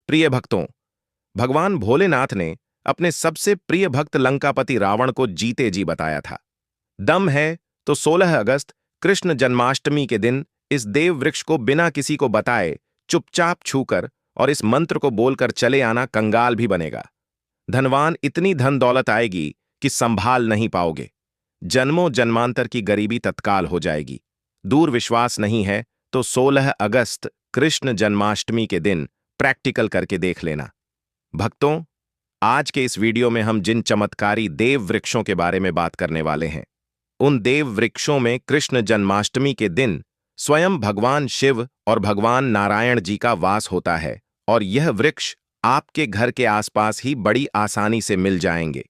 प्रिय भक्तों, भगवान भोलेनाथ ने अपने सबसे प्रिय भक्त लंकापति रावण को जीते जी बताया था। दम है तो 16 अगस्त कृष्ण जन्माष्टमी के दिन इस देव वृक्ष को बिना किसी को बताए चुपचाप छूकर और इस मंत्र को बोलकर चले आना, कंगाल भी बनेगा। धनवान इतनी धन दौलत आएगी कि संभाल नहीं पाओगे। जन्मों जन्मांतर की गरीबी तत्काल हो जाएगी। दूर विश्वास नहीं है तो 16 अगस्त कृष्ण जन्माष्टमी के दिन प्रैक्टिकल करके देख लेना। भक्तों, आज के इस वीडियो में हम जिन चमत्कारी देव वृक्षों के बारे में बात करने वाले हैं, उन देव वृक्षों में कृष्ण जन्माष्टमी के दिन स्वयं भगवान शिव और भगवान नारायण जी का वास होता है और यह वृक्ष आपके घर के आसपास ही बड़ी आसानी से मिल जाएंगे।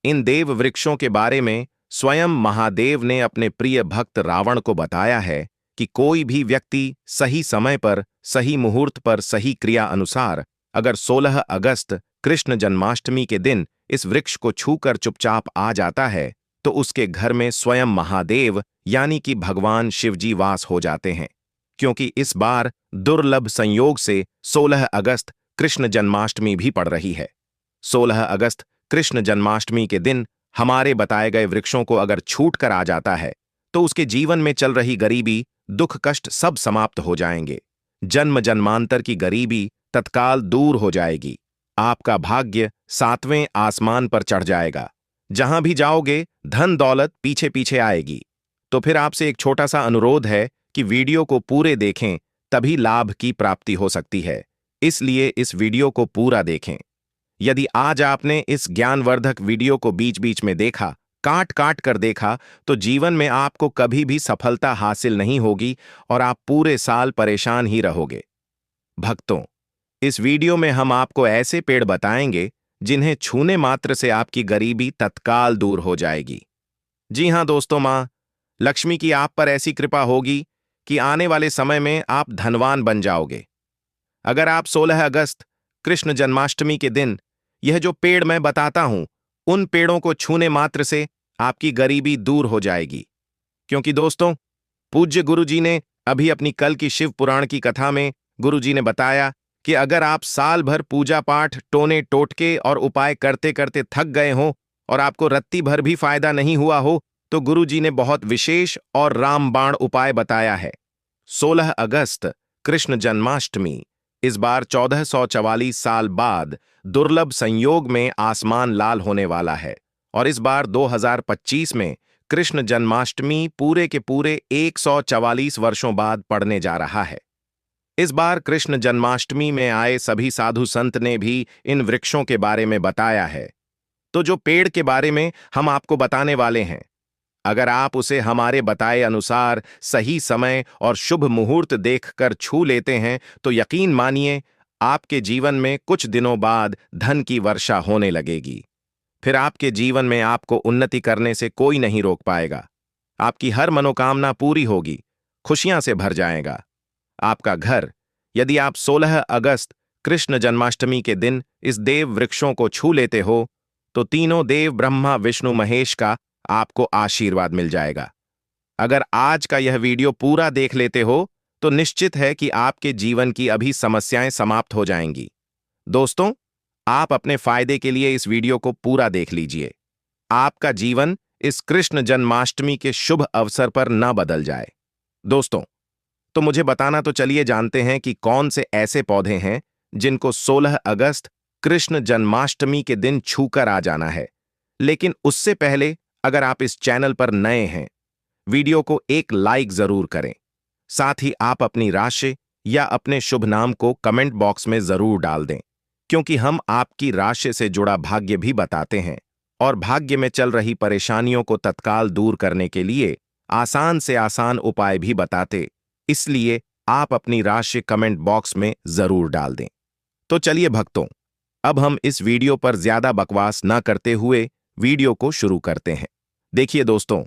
इन देव वृक्षों के बारे में स्वयं महादेव ने अपने प्रिय भक्त रावण को बताया है कि कोई भी व्यक्ति सही समय पर, सही मुहूर्त पर, सही क्रिया अनुसार अगर 16 अगस्त कृष्ण जन्माष्टमी के दिन इस वृक्ष को छूकर चुपचाप आ जाता है तो उसके घर में स्वयं महादेव यानी कि भगवान शिवजी वास हो जाते हैं। क्योंकि इस बार दुर्लभ संयोग से 16 अगस्त कृष्ण जन्माष्टमी भी पड़ रही है। 16 अगस्त कृष्ण जन्माष्टमी के दिन हमारे बताए गए वृक्षों को अगर छूट कर आ जाता है तो उसके जीवन में चल रही गरीबी, दुख, कष्ट सब समाप्त हो जाएंगे। जन्म जन्मांतर की गरीबी तत्काल दूर हो जाएगी। आपका भाग्य 7वें आसमान पर चढ़ जाएगा। जहां भी जाओगे धन दौलत पीछे पीछे आएगी। तो फिर आपसे एक छोटा सा अनुरोध है कि वीडियो को पूरे देखें, तभी लाभ की प्राप्ति हो सकती है। इसलिए इस वीडियो को पूरा देखें। यदि आज आपने इस ज्ञानवर्धक वीडियो को बीच बीच में देखा, काट काट कर देखा, तो जीवन में आपको कभी भी सफलता हासिल नहीं होगी और आप पूरे साल परेशान ही रहोगे। भक्तों, इस वीडियो में हम आपको ऐसे पेड़ बताएंगे जिन्हें छूने मात्र से आपकी गरीबी तत्काल दूर हो जाएगी। जी हां दोस्तों, मां लक्ष्मी की आप पर ऐसी कृपा होगी कि आने वाले समय में आप धनवान बन जाओगे। अगर आप 16 अगस्त कृष्ण जन्माष्टमी के दिन यह जो पेड़ मैं बताता हूं, उन पेड़ों को छूने मात्र से आपकी गरीबी दूर हो जाएगी। क्योंकि दोस्तों, पूज्य गुरु जी ने अभी अपनी कल की शिव पुराण की कथा में गुरु जी ने बताया कि अगर आप साल भर पूजा पाठ, टोने टोटके और उपाय करते करते थक गए हो और आपको रत्ती भर भी फायदा नहीं हुआ हो, तो गुरु जी ने बहुत विशेष और रामबाण उपाय बताया है। 16 अगस्त कृष्ण जन्माष्टमी इस बार 1444 साल बाद दुर्लभ संयोग में आसमान लाल होने वाला है और इस बार 2025 में कृष्ण जन्माष्टमी पूरे के पूरे 144 वर्षों बाद पड़ने जा रहा है। इस बार कृष्ण जन्माष्टमी में आए सभी साधु संत ने भी इन वृक्षों के बारे में बताया है। तो जो पेड़ के बारे में हम आपको बताने वाले हैं, अगर आप उसे हमारे बताए अनुसार सही समय और शुभ मुहूर्त देखकर छू लेते हैं तो यकीन मानिए आपके जीवन में कुछ दिनों बाद धन की वर्षा होने लगेगी। फिर आपके जीवन में आपको उन्नति करने से कोई नहीं रोक पाएगा। आपकी हर मनोकामना पूरी होगी, खुशियां से भर जाएगा आपका घर। यदि आप 16 अगस्त कृष्ण जन्माष्टमी के दिन इस देव वृक्षों को छू लेते हो तो तीनों देव ब्रह्मा विष्णु महेश का आपको आशीर्वाद मिल जाएगा। अगर आज का यह वीडियो पूरा देख लेते हो तो निश्चित है कि आपके जीवन की अभी समस्याएं समाप्त हो जाएंगी। दोस्तों, आप अपने फायदे के लिए इस वीडियो को पूरा देख लीजिए। आपका जीवन इस कृष्ण जन्माष्टमी के शुभ अवसर पर न बदल जाए। दोस्तों, तो मुझे बताना तो चलिए जानते हैं कि कौन से ऐसे पौधे हैं जिनको 16 अगस्त कृष्ण जन्माष्टमी के दिन छूकर आ जाना है। लेकिन उससे पहले अगर आप इस चैनल पर नए हैं, वीडियो को एक लाइक जरूर करें। साथ ही आप अपनी राशि या अपने शुभ नाम को कमेंट बॉक्स में जरूर डाल दें, क्योंकि हम आपकी राशि से जुड़ा भाग्य भी बताते हैं और भाग्य में चल रही परेशानियों को तत्काल दूर करने के लिए आसान से आसान उपाय भी बताते। इसलिए आप अपनी राशि कमेंट बॉक्स में जरूर डाल दें। तो चलिए भक्तों, अब हम इस वीडियो पर ज्यादा बकवास न करते हुए वीडियो को शुरू करते हैं। देखिए दोस्तों,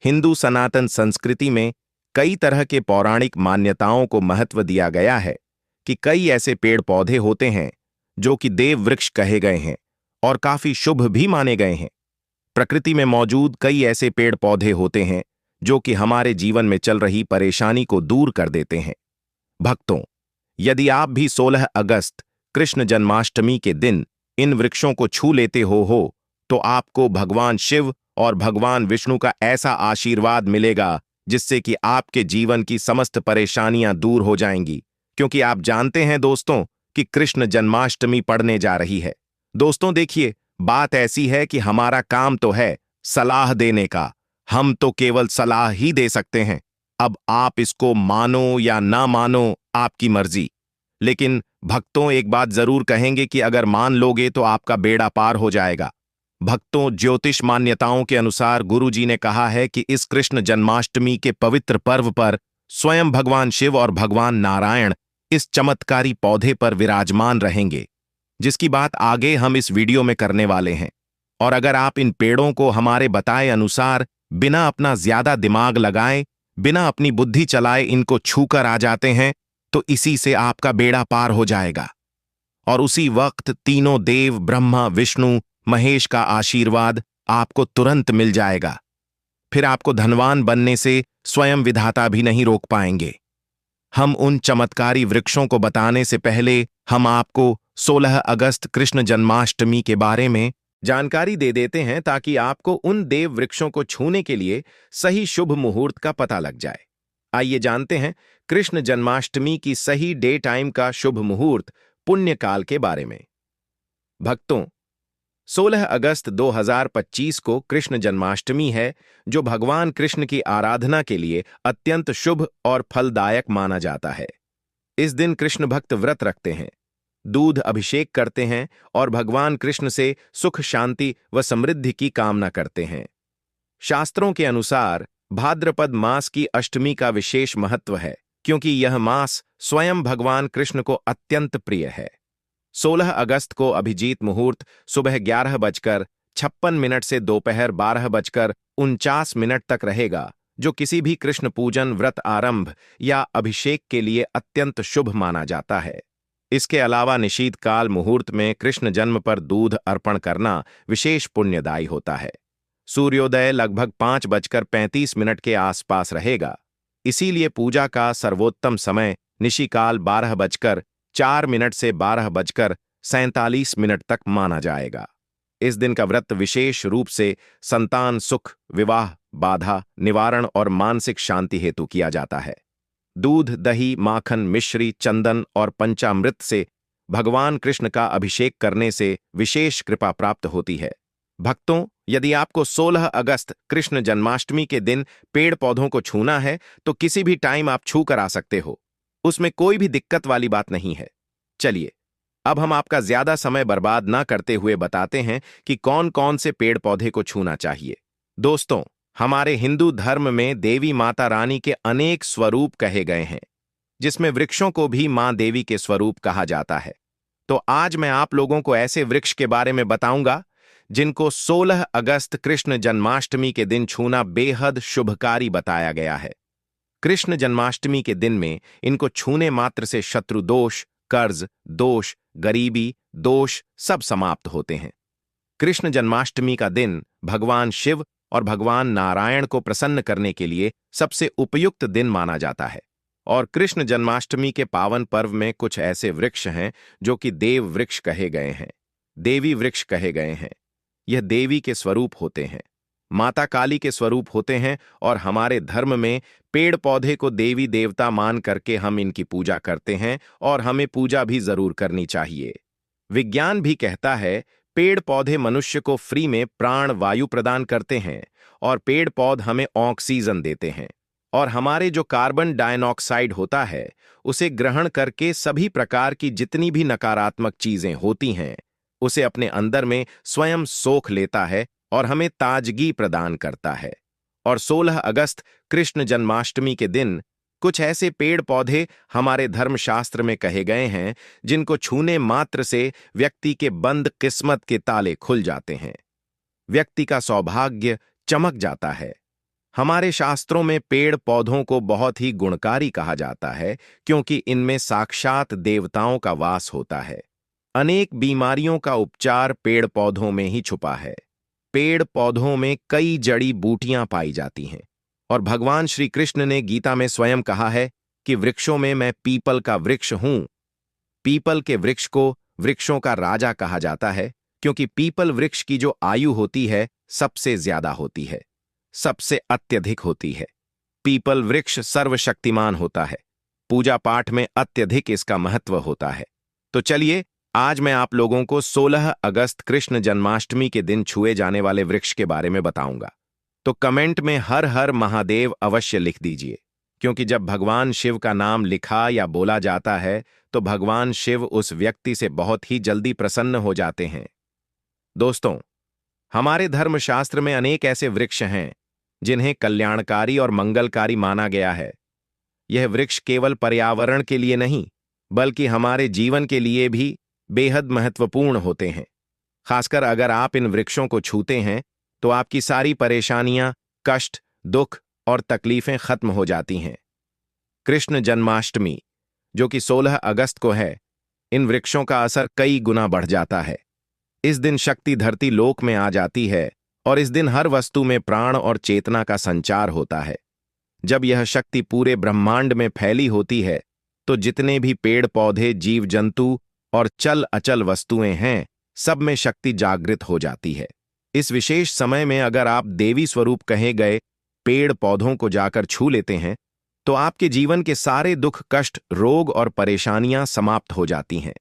हिंदू सनातन संस्कृति में कई तरह के पौराणिक मान्यताओं को महत्व दिया गया है कि कई ऐसे पेड़ पौधे होते हैं जो कि देव वृक्ष कहे गए हैं और काफी शुभ भी माने गए हैं। प्रकृति में मौजूद कई ऐसे पेड़ पौधे होते हैं जो कि हमारे जीवन में चल रही परेशानी को दूर कर देते हैं। भक्तों, यदि आप भी 16 अगस्त कृष्ण जन्माष्टमी के दिन इन वृक्षों को छू लेते हो तो आपको भगवान शिव और भगवान विष्णु का ऐसा आशीर्वाद मिलेगा जिससे कि आपके जीवन की समस्त परेशानियां दूर हो जाएंगी, क्योंकि आप जानते हैं दोस्तों कि कृष्ण जन्माष्टमी पड़ने जा रही है। दोस्तों देखिए, बात ऐसी है कि हमारा काम तो है सलाह देने का, हम तो केवल सलाह ही दे सकते हैं। अब आप इसको मानो या ना मानो, आपकी मर्जी। लेकिन भक्तों एक बात जरूर कहेंगे कि अगर मान लोगे तो आपका बेड़ा पार हो जाएगा। भक्तों, ज्योतिष मान्यताओं के अनुसार गुरुजी ने कहा है कि इस कृष्ण जन्माष्टमी के पवित्र पर्व पर स्वयं भगवान शिव और भगवान नारायण इस चमत्कारी पौधे पर विराजमान रहेंगे, जिसकी बात आगे हम इस वीडियो में करने वाले हैं। और अगर आप इन पेड़ों को हमारे बताए अनुसार बिना अपना ज्यादा दिमाग लगाए, बिना अपनी बुद्धि चलाए इनको छूकर आ जाते हैं तो इसी से आपका बेड़ा पार हो जाएगा। और उसी वक्त तीनों देव ब्रह्मा विष्णु महेश का आशीर्वाद आपको तुरंत मिल जाएगा। फिर आपको धनवान बनने से स्वयं विधाता भी नहीं रोक पाएंगे। हम उन चमत्कारी वृक्षों को बताने से पहले हम आपको 16 अगस्त कृष्ण जन्माष्टमी के बारे में जानकारी दे देते हैं, ताकि आपको उन देव वृक्षों को छूने के लिए सही शुभ मुहूर्त का पता लग जाए। आइए जानते हैं कृष्ण जन्माष्टमी की सही डे टाइम का शुभ मुहूर्त पुण्यकाल के बारे में। भक्तों, 16 अगस्त 2025 को कृष्ण जन्माष्टमी है, जो भगवान कृष्ण की आराधना के लिए अत्यंत शुभ और फलदायक माना जाता है। इस दिन कृष्ण भक्त व्रत रखते हैं, दूध अभिषेक करते हैं और भगवान कृष्ण से सुख शांति व समृद्धि की कामना करते हैं। शास्त्रों के अनुसार भाद्रपद मास की अष्टमी का विशेष महत्व है, क्योंकि यह मास स्वयं भगवान कृष्ण को अत्यंत प्रिय है। 16 अगस्त को अभिजीत मुहूर्त सुबह 11:56 से दोपहर 12:49 तक रहेगा, जो किसी भी कृष्ण पूजन व्रत आरंभ या अभिषेक के लिए अत्यंत शुभ माना जाता है। इसके अलावा निशीत काल मुहूर्त में कृष्ण जन्म पर दूध अर्पण करना विशेष पुण्यदायी होता है। सूर्योदय लगभग 5:35 के आसपास रहेगा, इसीलिए पूजा का सर्वोत्तम समय निशिकाल 12:04 से 12:47 तक माना जाएगा। इस दिन का व्रत विशेष रूप से संतान सुख, विवाह, बाधा निवारण और मानसिक शांति हेतु किया जाता है। दूध, दही, माखन, मिश्री, चंदन और पंचामृत से भगवान कृष्ण का अभिषेक करने से विशेष कृपा प्राप्त होती है। भक्तों, यदि आपको 16 अगस्त कृष्ण जन्माष्टमी के दिन पेड़ पौधों को छूना है तो किसी भी टाइम आप छू कर आ सकते हो, उसमें कोई भी दिक्कत वाली बात नहीं है। चलिए, अब हम आपका ज्यादा समय बर्बाद ना करते हुए बताते हैं कि कौन कौन से पेड़ पौधे को छूना चाहिए। दोस्तों, हमारे हिंदू धर्म में देवी माता रानी के अनेक स्वरूप कहे गए हैं, जिसमें वृक्षों को भी मां देवी के स्वरूप कहा जाता है। तो आज मैं आप लोगों को ऐसे वृक्ष के बारे में बताऊंगा जिनको 16 अगस्त कृष्ण जन्माष्टमी के दिन छूना बेहद शुभकारी बताया गया है। कृष्ण जन्माष्टमी के दिन में इनको छूने मात्र से शत्रु दोष, कर्ज दोष, गरीबी दोष सब समाप्त होते हैं। कृष्ण जन्माष्टमी का दिन भगवान शिव और भगवान नारायण को प्रसन्न करने के लिए सबसे उपयुक्त दिन माना जाता है। और कृष्ण जन्माष्टमी के पावन पर्व में कुछ ऐसे वृक्ष हैं जो कि देव वृक्ष कहे गए हैं, देवी वृक्ष कहे गए हैं। यह देवी के स्वरूप होते हैं, माता काली के स्वरूप होते हैं, और हमारे धर्म में पेड़ पौधे को देवी देवता मान करके हम इनकी पूजा करते हैं और हमें पूजा भी जरूर करनी चाहिए। विज्ञान भी कहता है पेड़ पौधे मनुष्य को फ्री में प्राण वायु प्रदान करते हैं और पेड़ पौध हमें ऑक्सीजन देते हैं, और हमारे जो कार्बन डाइऑक्साइड होता है उसे ग्रहण करके सभी प्रकार की जितनी भी नकारात्मक चीजें होती हैं उसे अपने अंदर में स्वयं सोख लेता है और हमें ताजगी प्रदान करता है। और 16 अगस्त कृष्ण जन्माष्टमी के दिन कुछ ऐसे पेड़ पौधे हमारे धर्मशास्त्र में कहे गए हैं जिनको छूने मात्र से व्यक्ति के बंद किस्मत के ताले खुल जाते हैं, व्यक्ति का सौभाग्य चमक जाता है। हमारे शास्त्रों में पेड़ पौधों को बहुत ही गुणकारी कहा जाता है, क्योंकि इनमें साक्षात देवताओं का वास होता है। अनेक बीमारियों का उपचार पेड़ पौधों में ही छुपा है। पेड़ पौधों में कई जड़ी बूटियां पाई जाती हैं, और भगवान श्री कृष्ण ने गीता में स्वयं कहा है कि वृक्षों में मैं पीपल का वृक्ष हूं। पीपल के वृक्ष को वृक्षों का राजा कहा जाता है, क्योंकि पीपल वृक्ष की जो आयु होती है सबसे ज्यादा होती है, सबसे अत्यधिक होती है। पीपल वृक्ष सर्वशक्तिमान होता है। पूजा पाठ में अत्यधिक इसका महत्व होता है। तो चलिए, आज मैं आप लोगों को 16 अगस्त कृष्ण जन्माष्टमी के दिन छुए जाने वाले वृक्ष के बारे में बताऊंगा। तो कमेंट में हर हर महादेव अवश्य लिख दीजिए, क्योंकि जब भगवान शिव का नाम लिखा या बोला जाता है तो भगवान शिव उस व्यक्ति से बहुत ही जल्दी प्रसन्न हो जाते हैं। दोस्तों, हमारे धर्मशास्त्र में अनेक ऐसे वृक्ष हैं जिन्हें कल्याणकारी और मंगलकारी माना गया है। यह वृक्ष केवल पर्यावरण के लिए नहीं, बल्कि हमारे जीवन के लिए भी बेहद महत्वपूर्ण होते हैं। खासकर अगर आप इन वृक्षों को छूते हैं तो आपकी सारी परेशानियां, कष्ट, दुख और तकलीफें खत्म हो जाती हैं। कृष्ण जन्माष्टमी, जो कि 16 अगस्त को है, इन वृक्षों का असर कई गुना बढ़ जाता है। इस दिन शक्ति धरती लोक में आ जाती है और इस दिन हर वस्तु में प्राण और चेतना का संचार होता है। जब यह शक्ति पूरे ब्रह्मांड में फैली होती है तो जितने भी पेड़ पौधे, जीव जंतु और चल अचल वस्तुएं हैं, सब में शक्ति जागृत हो जाती है। इस विशेष समय में अगर आप देवी स्वरूप कहे गए पेड़ पौधों को जाकर छू लेते हैं तो आपके जीवन के सारे दुख, कष्ट, रोग और परेशानियां समाप्त हो जाती हैं।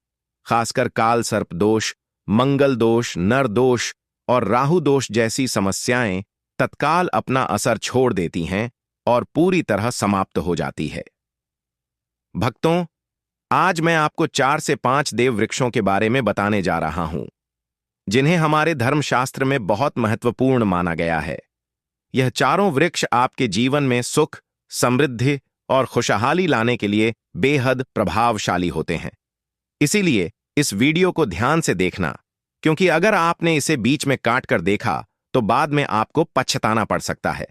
खासकर काल सर्प दोष, मंगल दोष, नर दोष और राहु दोष जैसी समस्याएं तत्काल अपना असर छोड़ देती हैं और पूरी तरह समाप्त हो जाती है। भक्तों, आज मैं आपको 4 से 5 देव वृक्षों के बारे में बताने जा रहा हूं, जिन्हें हमारे धर्मशास्त्र में बहुत महत्वपूर्ण माना गया है। यह चारों वृक्ष आपके जीवन में सुख, समृद्धि और खुशहाली लाने के लिए बेहद प्रभावशाली होते हैं। इसीलिए इस वीडियो को ध्यान से देखना, क्योंकि अगर आपने इसे बीच में काट कर देखा तो बाद में आपको पछताना पड़ सकता है।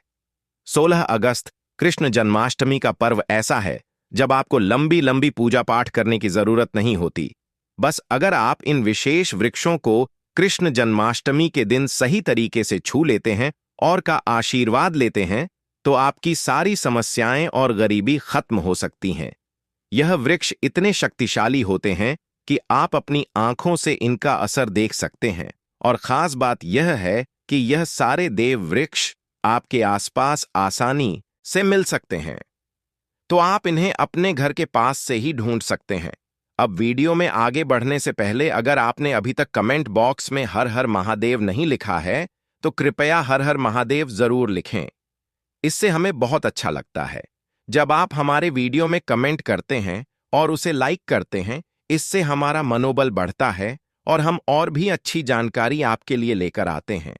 16 अगस्त कृष्ण जन्माष्टमी का पर्व ऐसा है जब आपको लंबी लंबी पूजा पाठ करने की जरूरत नहीं होती। बस अगर आप इन विशेष वृक्षों को कृष्ण जन्माष्टमी के दिन सही तरीके से छू लेते हैं और का आशीर्वाद लेते हैं तो आपकी सारी समस्याएं और गरीबी खत्म हो सकती हैं। यह वृक्ष इतने शक्तिशाली होते हैं कि आप अपनी आंखों से इनका असर देख सकते हैं, और खास बात यह है कि यह सारे देव वृक्ष आपके आसपास आसानी से मिल सकते हैं। तो आप इन्हें अपने घर के पास से ही ढूंढ सकते हैं। अब वीडियो में आगे बढ़ने से पहले अगर आपने अभी तक कमेंट बॉक्स में हर हर महादेव नहीं लिखा है तो कृपया हर हर महादेव जरूर लिखें। इससे हमें बहुत अच्छा लगता है। जब आप हमारे वीडियो में कमेंट करते हैं और उसे लाइक करते हैं, इससे हमारा मनोबल बढ़ता है और हम और भी अच्छी जानकारी आपके लिए लेकर आते हैं।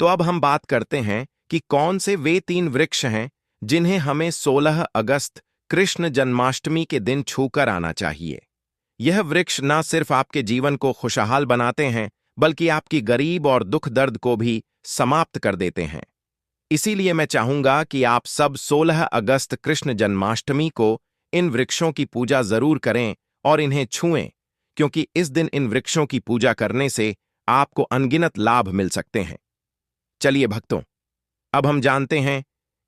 तो अब हम बात करते हैं कि कौन से वे 3 वृक्ष हैं जिन्हें हमें 16 अगस्त कृष्ण जन्माष्टमी के दिन छूकर आना चाहिए। यह वृक्ष न सिर्फ आपके जीवन को खुशहाल बनाते हैं, बल्कि आपकी गरीब और दुख दर्द को भी समाप्त कर देते हैं। इसीलिए मैं चाहूंगा कि आप सब 16 अगस्त कृष्ण जन्माष्टमी को इन वृक्षों की पूजा जरूर करें और इन्हें छुएं, क्योंकि इस दिन इन वृक्षों की पूजा करने से आपको अनगिनत लाभ मिल सकते हैं। चलिए भक्तों, अब हम जानते हैं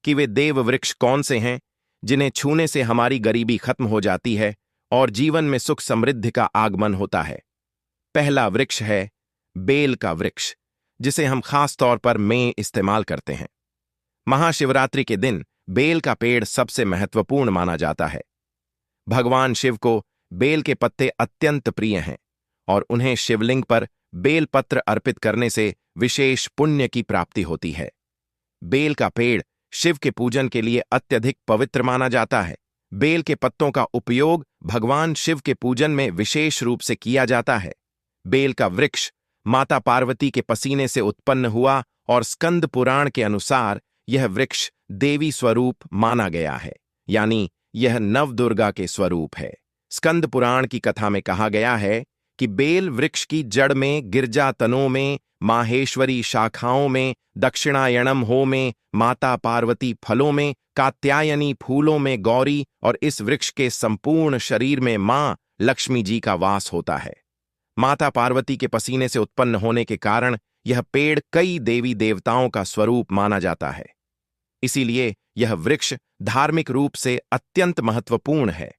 कि वे देव वृक्ष कौन से हैं जिन्हें छूने से हमारी गरीबी खत्म हो जाती है और जीवन में सुख समृद्धि का आगमन होता है। पहला वृक्ष है बेल का वृक्ष, जिसे हम खास तौर पर में इस्तेमाल करते हैं। महाशिवरात्रि के दिन बेल का पेड़ सबसे महत्वपूर्ण माना जाता है। भगवान शिव को बेल के पत्ते अत्यंत प्रिय हैं और उन्हें शिवलिंग पर बेल पत्र अर्पित करने से विशेष पुण्य की प्राप्ति होती है। बेल का पेड़ शिव के पूजन के लिए अत्यधिक पवित्र माना जाता है। बेल के पत्तों का उपयोग भगवान शिव के पूजन में विशेष रूप से किया जाता है। बेल का वृक्ष माता पार्वती के पसीने से उत्पन्न हुआ और स्कंद पुराण के अनुसार यह वृक्ष देवी स्वरूप माना गया है, यानी यह नवदुर्गा के स्वरूप है। स्कंद पुराण की कथा में कहा गया है कि बेल वृक्ष की जड़ में, गिरजा तनों में, माहेश्वरी शाखाओं में, दक्षिणायणम हो में माता पार्वती फलों में, कात्यायनी फूलों में गौरी और इस वृक्ष के संपूर्ण शरीर में मां लक्ष्मी जी का वास होता है। माता पार्वती के पसीने से उत्पन्न होने के कारण यह पेड़ कई देवी देवताओं का स्वरूप माना जाता है। इसीलिए यह वृक्ष धार्मिक रूप से अत्यंत महत्वपूर्ण है।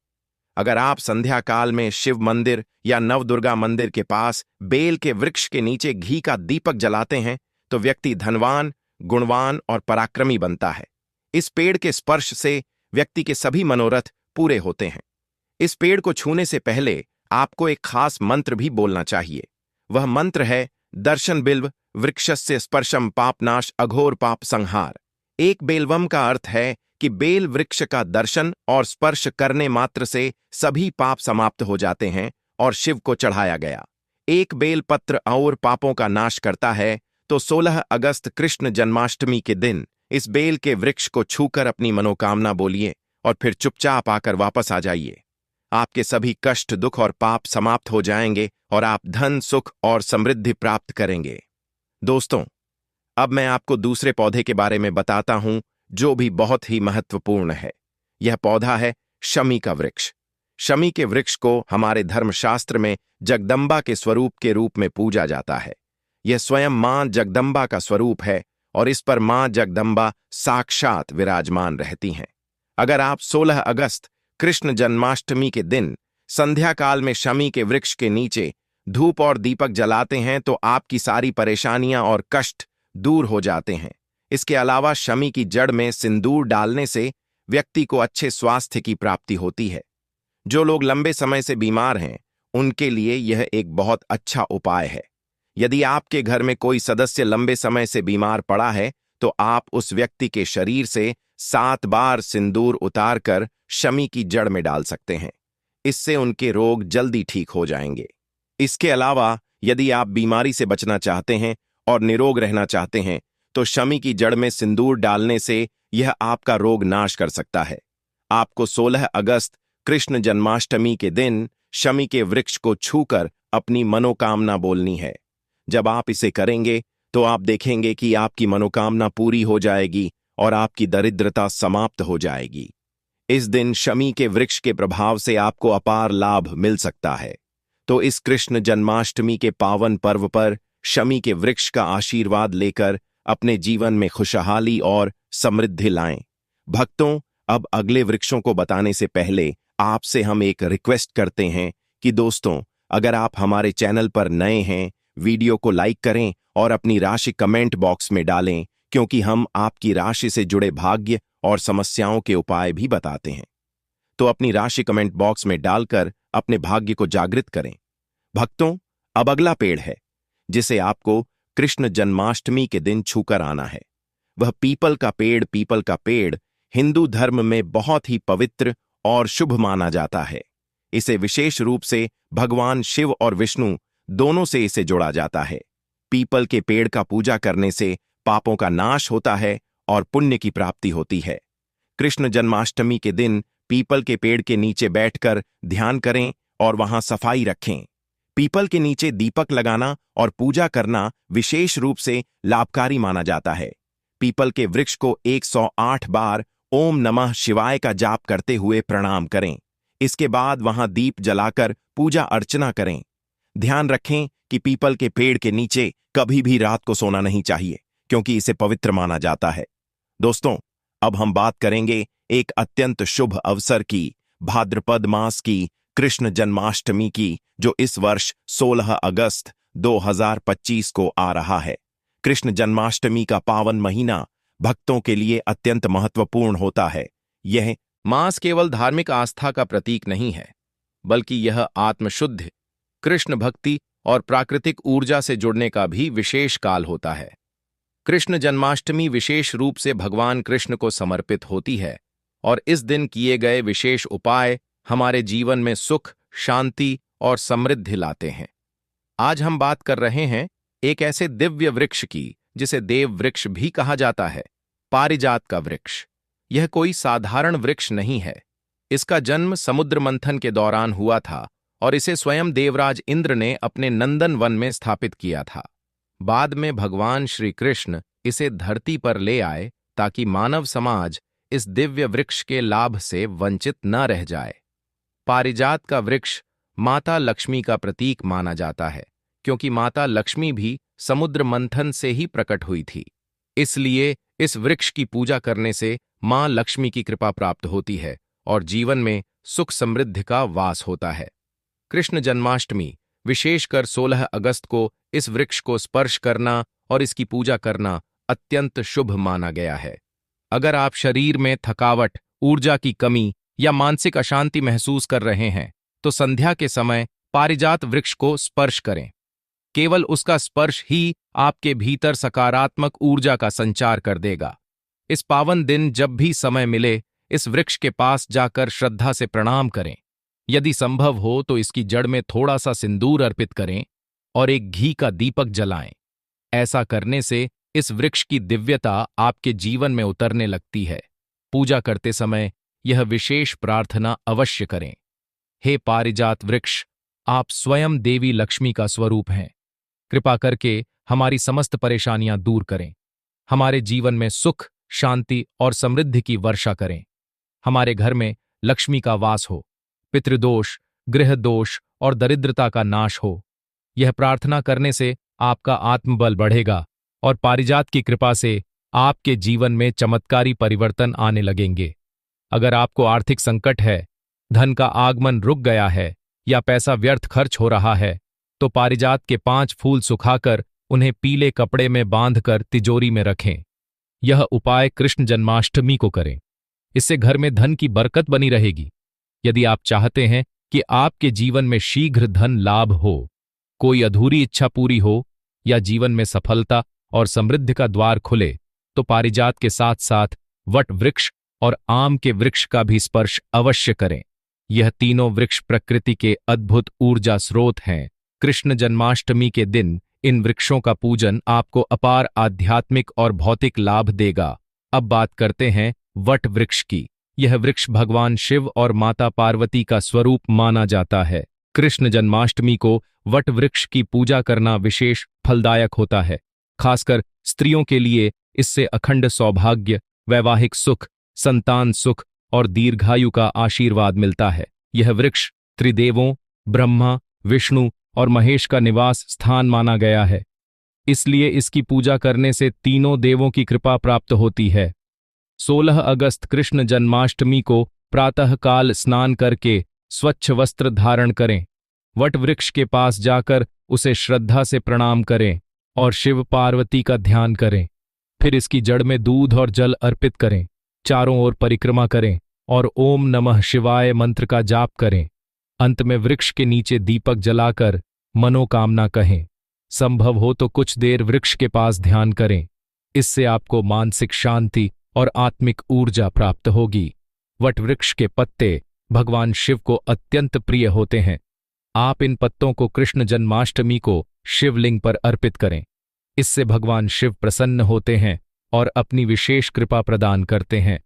अगर आप संध्या काल में शिव मंदिर या नवदुर्गा मंदिर के पास बेल के वृक्ष के नीचे घी का दीपक जलाते हैं तो व्यक्ति धनवान, गुणवान और पराक्रमी बनता है। इस पेड़ के स्पर्श से व्यक्ति के सभी मनोरथ पूरे होते हैं। इस पेड़ को छूने से पहले आपको एक खास मंत्र भी बोलना चाहिए। वह मंत्र है दर्शन बिल्व वृक्षस्य स्पर्शम पापनाश अघोर पाप संहार। एक बेलवम का अर्थ है कि बेल वृक्ष का दर्शन और स्पर्श करने मात्र से सभी पाप समाप्त हो जाते हैं और शिव को चढ़ाया गया एक बेल पत्र और पापों का नाश करता है। तो 16 अगस्त कृष्ण जन्माष्टमी के दिन इस बेल के वृक्ष को छूकर अपनी मनोकामना बोलिए और फिर चुपचाप आकर वापस आ जाइए। आपके सभी कष्ट, दुख और पाप समाप्त हो जाएंगे और आप धन, सुख और समृद्धि प्राप्त करेंगे। दोस्तों, अब मैं आपको दूसरे पौधे के बारे में बताता हूं जो भी बहुत ही महत्वपूर्ण है। यह पौधा है शमी का वृक्ष। शमी के वृक्ष को हमारे धर्मशास्त्र में जगदम्बा के स्वरूप के रूप में पूजा जाता है। यह स्वयं मां जगदम्बा का स्वरूप है और इस पर मां जगदम्बा साक्षात विराजमान रहती हैं। अगर आप 16 अगस्त कृष्ण जन्माष्टमी के दिन संध्या काल में शमी के वृक्ष के नीचे धूप और दीपक जलाते हैं तो आपकी सारी परेशानियां और कष्ट दूर हो जाते हैं। इसके अलावा शमी की जड़ में सिंदूर डालने से व्यक्ति को अच्छे स्वास्थ्य की प्राप्ति होती है। जो लोग लंबे समय से बीमार हैं उनके लिए यह एक बहुत अच्छा उपाय है। यदि आपके घर में कोई सदस्य लंबे समय से बीमार पड़ा है तो आप उस व्यक्ति के शरीर से 7 बार सिंदूर उतारकर शमी की जड़ में डाल सकते हैं। इससे उनके रोग जल्दी ठीक हो जाएंगे। इसके अलावा यदि आप बीमारी से बचना चाहते हैं और निरोग रहना चाहते हैं तो शमी की जड़ में सिंदूर डालने से यह आपका रोग नाश कर सकता है। आपको 16 अगस्त कृष्ण जन्माष्टमी के दिन शमी के वृक्ष को छूकर अपनी मनोकामना बोलनी है। जब आप इसे करेंगे तो आप देखेंगे कि आपकी मनोकामना पूरी हो जाएगी और आपकी दरिद्रता समाप्त हो जाएगी। इस दिन शमी के वृक्ष के प्रभाव से आपको अपार लाभ मिल सकता है। तो इस कृष्ण जन्माष्टमी के पावन पर्व पर शमी के वृक्ष का आशीर्वाद लेकर अपने जीवन में खुशहाली और समृद्धि लाएं। भक्तों, अब अगले वृक्षों को बताने से पहले आपसे हम एक रिक्वेस्ट करते हैं कि दोस्तों, अगर आप हमारे चैनल पर नए हैं, वीडियो को लाइक करें और अपनी राशि कमेंट बॉक्स में डालें, क्योंकि हम आपकी राशि से जुड़े भाग्य और समस्याओं के उपाय भी बताते हैं। तो अपनी राशि कमेंट बॉक्स में डालकर अपने भाग्य को जागृत करें। भक्तों, अब अगला पेड़ है जिसे आपको कृष्ण जन्माष्टमी के दिन छूकर आना है। वह पीपल का पेड़। पीपल का पेड़ हिंदू धर्म में बहुत ही पवित्र और शुभ माना जाता है। इसे विशेष रूप से भगवान शिव और विष्णु दोनों से इसे जोड़ा जाता है। पीपल के पेड़ का पूजा करने से पापों का नाश होता है और पुण्य की प्राप्ति होती है। कृष्ण जन्माष्टमी के दिन पीपल के पेड़ के नीचे बैठकर ध्यान करें और वहां सफाई रखें। पीपल के नीचे दीपक लगाना और पूजा करना विशेष रूप से लाभकारी माना जाता है। पीपल के वृक्ष को 108 बार ओम नमः शिवाय का जाप करते हुए प्रणाम करें। इसके बाद वहां दीप जलाकर पूजा अर्चना करें। ध्यान रखें कि पीपल के पेड़ के नीचे कभी भी रात को सोना नहीं चाहिए, क्योंकि इसे पवित्र माना जाता है। दोस्तों, अब हम बात करेंगे एक अत्यंत शुभ अवसर की, भाद्रपद मास की कृष्ण जन्माष्टमी की, जो इस वर्ष 16 अगस्त 2025 को आ रहा है। कृष्ण जन्माष्टमी का पावन महीना भक्तों के लिए अत्यंत महत्वपूर्ण होता है। यह मास केवल धार्मिक आस्था का प्रतीक नहीं है, बल्कि यह आत्मशुद्ध, कृष्ण भक्ति और प्राकृतिक ऊर्जा से जुड़ने का भी विशेष काल होता है। कृष्ण जन्माष्टमी विशेष रूप से भगवान कृष्ण को समर्पित होती है और इस दिन किए गए विशेष उपाय हमारे जीवन में सुख, शांति और समृद्धि लाते हैं। आज हम बात कर रहे हैं एक ऐसे दिव्य वृक्ष की जिसे देव वृक्ष भी कहा जाता है, पारिजात का वृक्ष। यह कोई साधारण वृक्ष नहीं है। इसका जन्म समुद्र मंथन के दौरान हुआ था और इसे स्वयं देवराज इंद्र ने अपने नंदन वन में स्थापित किया था। बाद में भगवान श्री कृष्ण इसे धरती पर ले आए ताकि मानव समाज इस दिव्य वृक्ष के लाभ से वंचित न रह जाए। पारिजात का वृक्ष माता लक्ष्मी का प्रतीक माना जाता है, क्योंकि माता लक्ष्मी भी समुद्र मंथन से ही प्रकट हुई थी। इसलिए इस वृक्ष की पूजा करने से मां लक्ष्मी की कृपा प्राप्त होती है और जीवन में सुख समृद्धि का वास होता है। कृष्ण जन्माष्टमी, विशेषकर 16 अगस्त को इस वृक्ष को स्पर्श करना और इसकी पूजा करना अत्यंत शुभ माना गया है। अगर आप शरीर में थकावट, ऊर्जा की कमी या मानसिक अशांति महसूस कर रहे हैं, तो संध्या के समय पारिजात वृक्ष को स्पर्श करें। केवल उसका स्पर्श ही आपके भीतर सकारात्मक ऊर्जा का संचार कर देगा। इस पावन दिन जब भी समय मिले, इस वृक्ष के पास जाकर श्रद्धा से प्रणाम करें। यदि संभव हो तो इसकी जड़ में थोड़ा सा सिंदूर अर्पित करें और एक घी का दीपक जलाएं। ऐसा करने से इस वृक्ष की दिव्यता आपके जीवन में उतरने लगती है। पूजा करते समय यह विशेष प्रार्थना अवश्य करें। हे पारिजात वृक्ष, आप स्वयं देवी लक्ष्मी का स्वरूप हैं। कृपा करके हमारी समस्त परेशानियां दूर करें। हमारे जीवन में सुख, शांति और समृद्धि की वर्षा करें। हमारे घर में लक्ष्मी का वास हो, पितृदोष, गृह दोष और दरिद्रता का नाश हो। यह प्रार्थना करने से आपका आत्मबल बढ़ेगा और पारिजात की कृपा से आपके जीवन में चमत्कारी परिवर्तन आने लगेंगे। अगर आपको आर्थिक संकट है, धन का आगमन रुक गया है या पैसा व्यर्थ खर्च हो रहा है, तो पारिजात के 5 फूल सुखाकर उन्हें पीले कपड़े में बांधकर तिजोरी में रखें। यह उपाय कृष्ण जन्माष्टमी को करें। इससे घर में धन की बरकत बनी रहेगी। यदि आप चाहते हैं कि आपके जीवन में शीघ्र धन लाभ हो, कोई अधूरी इच्छा पूरी हो या जीवन में सफलता और समृद्धि का द्वार खुले, तो पारिजात के साथ साथ वट वृक्ष और आम के वृक्ष का भी स्पर्श अवश्य करें। यह तीनों वृक्ष प्रकृति के अद्भुत ऊर्जा स्रोत हैं। कृष्ण जन्माष्टमी के दिन इन वृक्षों का पूजन आपको अपार आध्यात्मिक और भौतिक लाभ देगा। अब बात करते हैं वट वृक्ष की। यह वृक्ष भगवान शिव और माता पार्वती का स्वरूप माना जाता है। कृष्ण जन्माष्टमी को वट वृक्ष की पूजा करना विशेष फलदायक होता है। खासकर स्त्रियों के लिए इससे अखंड सौभाग्य, वैवाहिक सुख, संतान सुख और दीर्घायु का आशीर्वाद मिलता है। यह वृक्ष त्रिदेवों ब्रह्मा, विष्णु और महेश का निवास स्थान माना गया है। इसलिए इसकी पूजा करने से तीनों देवों की कृपा प्राप्त होती है। 16 अगस्त कृष्ण जन्माष्टमी को प्रातःकाल स्नान करके स्वच्छ वस्त्र धारण करें। वट वृक्ष के पास जाकर उसे श्रद्धा से प्रणाम करें और शिव पार्वती का ध्यान करें। फिर इसकी जड़ में दूध और जल अर्पित करें। चारों ओर परिक्रमा करें और ओम नमः शिवाय मंत्र का जाप करें। अंत में वृक्ष के नीचे दीपक जलाकर मनोकामना कहें। संभव हो तो कुछ देर वृक्ष के पास ध्यान करें। इससे आपको मानसिक शांति और आत्मिक ऊर्जा प्राप्त होगी। वट वृक्ष के पत्ते भगवान शिव को अत्यंत प्रिय होते हैं। आप इन पत्तों को कृष्ण जन्माष्टमी को शिवलिंग पर अर्पित करें। इससे भगवान शिव प्रसन्न होते हैं और अपनी विशेष कृपा प्रदान करते हैं।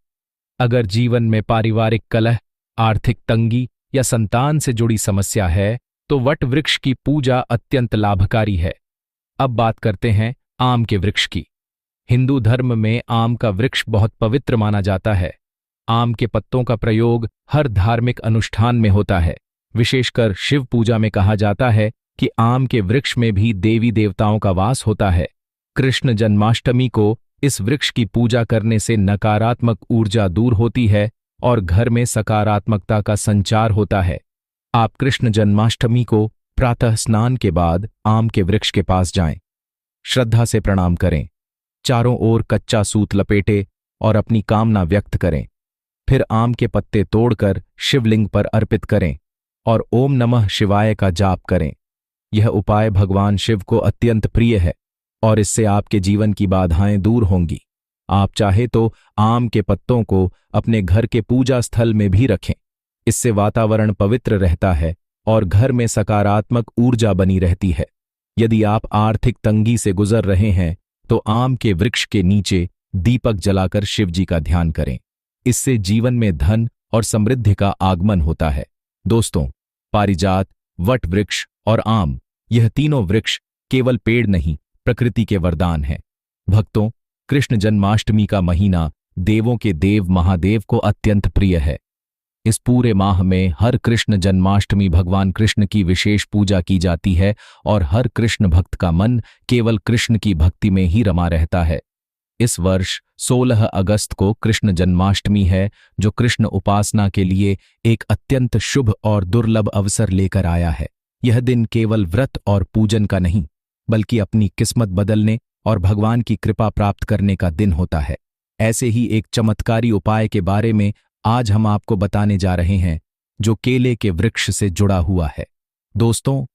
अगर जीवन में पारिवारिक कलह, आर्थिक तंगी या संतान से जुड़ी समस्या है, तो वट वृक्ष की पूजा अत्यंत लाभकारी है। अब बात करते हैं आम के वृक्ष की। हिंदू धर्म में आम का वृक्ष बहुत पवित्र माना जाता है। आम के पत्तों का प्रयोग हर धार्मिक अनुष्ठान में होता है। विशेषकर शिव पूजा में कहा जाता है कि आम के वृक्ष में भी देवी देवताओं का वास होता है। कृष्ण जन्माष्टमी को इस वृक्ष की पूजा करने से नकारात्मक ऊर्जा दूर होती है और घर में सकारात्मकता का संचार होता है। आप कृष्ण जन्माष्टमी को प्रातः स्नान के बाद आम के वृक्ष के पास जाएं। श्रद्धा से प्रणाम करें। चारों ओर कच्चा सूत लपेटे और अपनी कामना व्यक्त करें। फिर आम के पत्ते तोड़कर शिवलिंग पर अर्पित करें और ओम नमः शिवाय का जाप करें। यह उपाय भगवान शिव को अत्यंत प्रिय है और इससे आपके जीवन की बाधाएं दूर होंगी। आप चाहे तो आम के पत्तों को अपने घर के पूजा स्थल में भी रखें। इससे वातावरण पवित्र रहता है और घर में सकारात्मक ऊर्जा बनी रहती है। यदि आप आर्थिक तंगी से गुजर रहे हैं, तो आम के वृक्ष के नीचे दीपक जलाकर शिवजी का ध्यान करें। इससे जीवन में धन और समृद्धि का आगमन होता है। दोस्तों, पारिजात, वट वृक्ष और आम, यह तीनों वृक्ष केवल पेड़ नहीं, प्रकृति के वरदान हैं। भक्तों, कृष्ण जन्माष्टमी का महीना देवों के देव महादेव को अत्यंत प्रिय है। इस पूरे माह में हर कृष्ण जन्माष्टमी भगवान कृष्ण की विशेष पूजा की जाती है और हर कृष्ण भक्त का मन केवल कृष्ण की भक्ति में ही रमा रहता है। इस वर्ष 16 अगस्त को कृष्ण जन्माष्टमी है, जो कृष्ण उपासना के लिए एक अत्यंत शुभ और दुर्लभ अवसर लेकर आया है। यह दिन केवल व्रत और पूजन का नहीं, बल्कि अपनी किस्मत बदलने और भगवान की कृपा प्राप्त करने का दिन होता है। ऐसे ही एक चमत्कारी उपाय के बारे में आज हम आपको बताने जा रहे हैं, जो केले के वृक्ष से जुड़ा हुआ है। दोस्तों,